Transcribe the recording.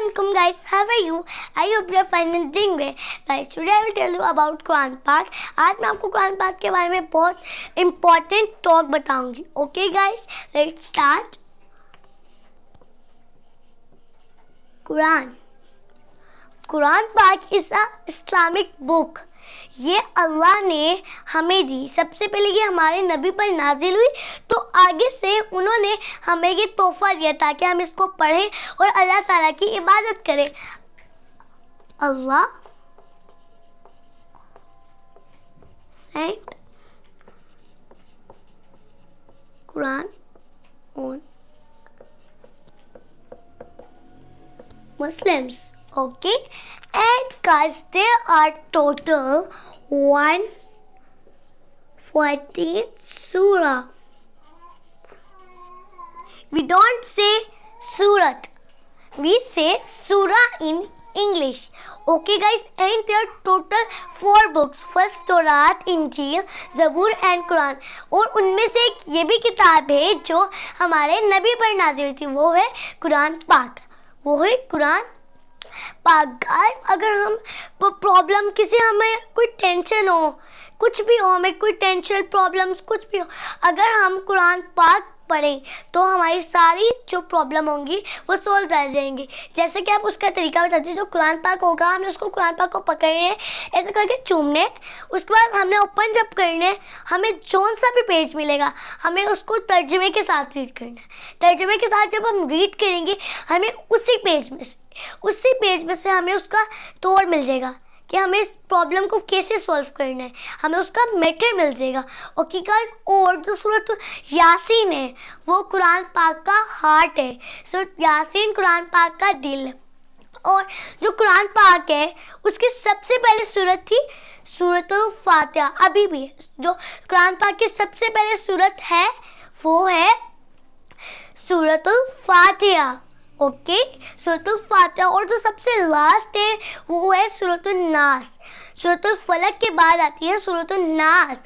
Assalamualaikum guys, how are you? I hope you are fine and doing well. Guys, today I will tell you about Quran पाक. आज मैं आपको कुरान पाक के बारे में बहुत important talk बताऊंगी. Okay guys, let's start. Quran पाक is a Islamic book. ये अल्लाह ने हमें दी. सबसे पहले ये हमारे नबी पर नाजिल हुई, तो आगे से उन्होंने हमें ये तोहफा दिया ताकि हम इसको पढ़ें और अल्लाह ताला की इबादत करें. अल्लाह sent Quran on Muslims. Okay, and guys, there are total 114 surah. We don't say surat, we say surah in English. Okay guys, and there are total 4 books. First Torah, इंजील, ज़बूर एंड कुरान. और उनमें से एक ये भी किताब है जो हमारे नबी पर नाज़िल हुई थी, वो है कुरान पाक. गाइस, अगर हम प्रॉब्लम हमें कोई टेंशन हो, कुछ भी हो, हमें कोई टेंशन प्रॉब्लम्स कुछ भी हो, अगर हम कुरान पाक पढ़ें तो हमारी सारी जो प्रॉब्लम होंगी वो सॉल्व कर जाएंगी. जैसे कि आप उसका तरीका बताते हैं. जो कुरान पाक होगा, हमने उसको कुरान पाक को पकड़ने, ऐसे करके चूमने, उसके बाद हमने ओपन जब करने, हमें जौन सा भी पेज मिलेगा हमें उसको तर्जुमे के साथ रीड करना है. तर्जुमे के साथ जब हम रीड करेंगे, हमें उसी पेज में से हमें उसका तोड़ मिल जाएगा कि हमें इस प्रॉब्लम को कैसे सॉल्व करना है, हमें उसका मेथड मिल जाएगा. ओके गाइस, और जो सूरत यासीन है वो कुरान पाक का हार्ट है. सो यासीन कुरान पाक का दिल है. और जो कुरान पाक है उसकी सबसे पहली सूरत थी सूरतुल फातिहा. अभी भी जो कुरान पाक की सबसे पहली सूरत है वो है सूरतुल फातिहा. ओके, सूरतुल फातिहा. और जो सबसे लास्ट है वो है सूरतुल नास. सूरतुल फलक के बाद आती है सूरतुल नास.